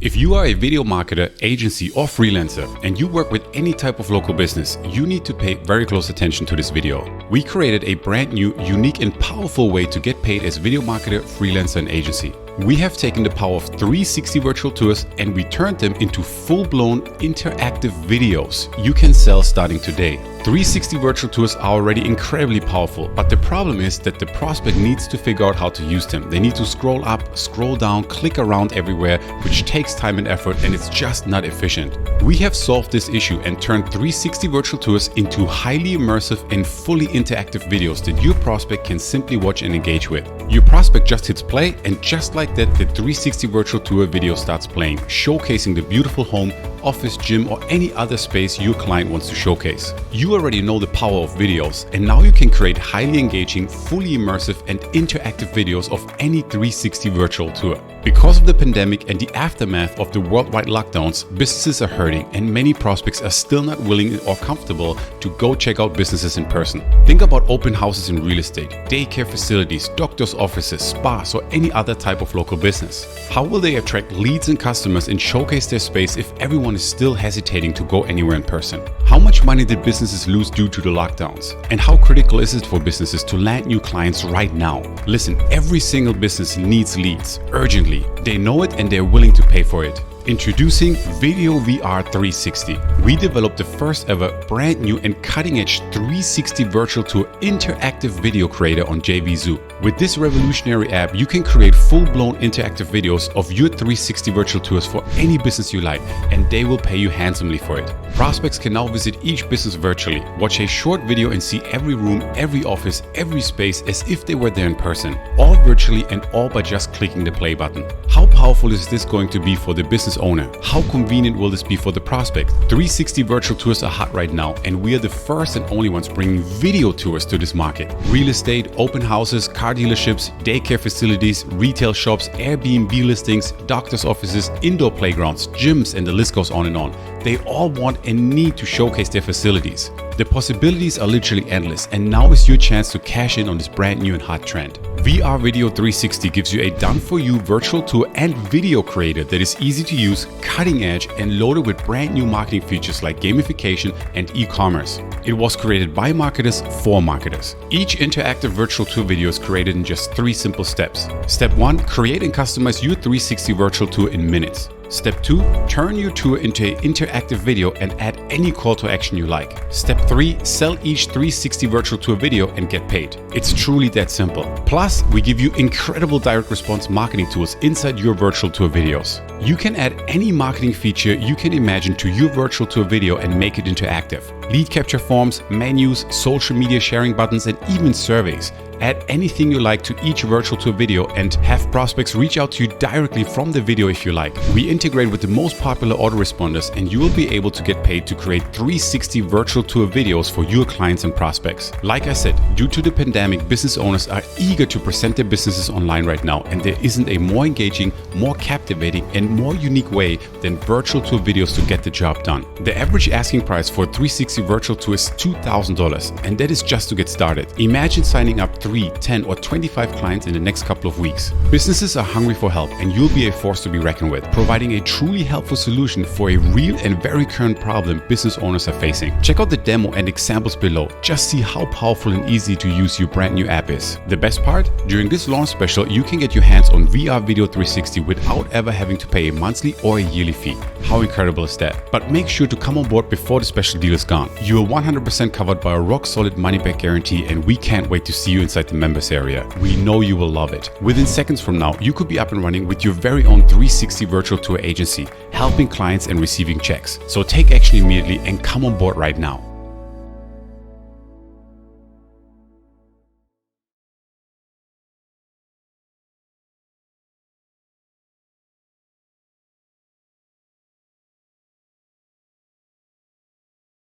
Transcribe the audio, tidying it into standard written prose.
If you are a video marketer, agency, or freelancer, and you work with any type of local business, you need to pay very close attention to this video. We created a brand new, unique, and powerful way to get paid as video marketer, freelancer, and agency. We have taken the power of 360 virtual tours and we turned them into full-blown interactive videos you can sell starting today. 360 virtual tours are already incredibly powerful, but the problem is that the prospect needs to figure out how to use them. They need to scroll up, scroll down, click around everywhere, which takes time and effort, and it's just not efficient. We have solved this issue and turned 360 virtual tours into highly immersive and fully interactive videos that your prospect can simply watch and engage with. Your prospect just hits play, and just like that, the 360 virtual tour video starts playing, showcasing the beautiful home, office, gym, or any other space your client wants to showcase. You already know the power of videos, and now you can create highly engaging, fully immersive, and interactive videos of any 360 virtual tour. Because of the pandemic and the aftermath of the worldwide lockdowns, businesses are hurting and many prospects are still not willing or comfortable to go check out businesses in person. Think about open houses in real estate, daycare facilities, doctor's offices, spas, or any other type of local business. How will they attract leads and customers and showcase their space if everyone is still hesitating to go anywhere in person? How much money did businesses lose due to the lockdowns? And how critical is it for businesses to land new clients right now? Listen, every single business needs leads urgently. They know it and they're willing to pay for it. Introducing Video VR 360. We developed the first ever brand new and cutting edge 360 virtual tour interactive video creator on JVZoo. With this revolutionary app, you can create full-blown interactive videos of your 360 virtual tours for any business you like, and they will pay you handsomely for it. Prospects can now visit each business virtually, watch a short video and see every room, every office, every space as if they were there in person, all virtually and all by just clicking the play button. How powerful is this going to be for the business owner? How convenient will this be for the prospect? 360 virtual tours are hot right now, and we are the first and only ones bringing video tours to this market. Real estate, open houses, car dealerships, daycare facilities, retail shops, Airbnb listings, doctor's offices, indoor playgrounds, gyms, and the list goes on and on. They all want and need to showcase their facilities. The possibilities are literally endless, and now is your chance to cash in on this brand new and hot trend. VR Video 360 gives you a done-for-you virtual tour and video creator that is easy to use, cutting edge, and loaded with brand new marketing features like gamification and e-commerce. It was created by marketers for marketers. Each interactive virtual tour video is created in just 3 simple steps. Step 1, create and customize your 360 virtual tour in minutes. Step 2, turn your tour into an interactive video and add any call to action you like. Step 3, sell each 360 virtual tour video and get paid. It's truly that simple. Plus, we give you incredible direct response marketing tools inside your virtual tour videos. You can add any marketing feature you can imagine to your virtual tour video and make it interactive. Lead capture forms, menus, social media sharing buttons, and even surveys. Add anything you like to each virtual tour video and have prospects reach out to you directly from the video if you like. We integrate with the most popular autoresponders, and you will be able to get paid to create 360 virtual tour videos for your clients and prospects. Like I said, due to the pandemic, business owners are eager to present their businesses online right now, and there isn't a more engaging, more captivating, and more unique way than virtual tour videos to get the job done. The average asking price for a 360 virtual tour is $2,000, and that is just to get started. Imagine signing up 3, 10, or 25 clients in the next couple of weeks. Businesses are hungry for help, and you'll be a force to be reckoned with, providing a truly helpful solution for a real and very current problem business owners are facing. Check out the demo and examples below. Just see how powerful and easy to use your brand new app is. The best part? During this launch special, you can get your hands on VR Video 360 without ever having to pay a monthly or a yearly fee. How incredible is that? But make sure to come on board before the special deal is gone. You are 100% covered by a rock-solid money-back guarantee, and we can't wait to see you inside the members area. We know you will love it. Within seconds from now, you could be up and running with your very own 360 virtual tour agency, helping clients and receiving checks. So take action immediately and come on board right now.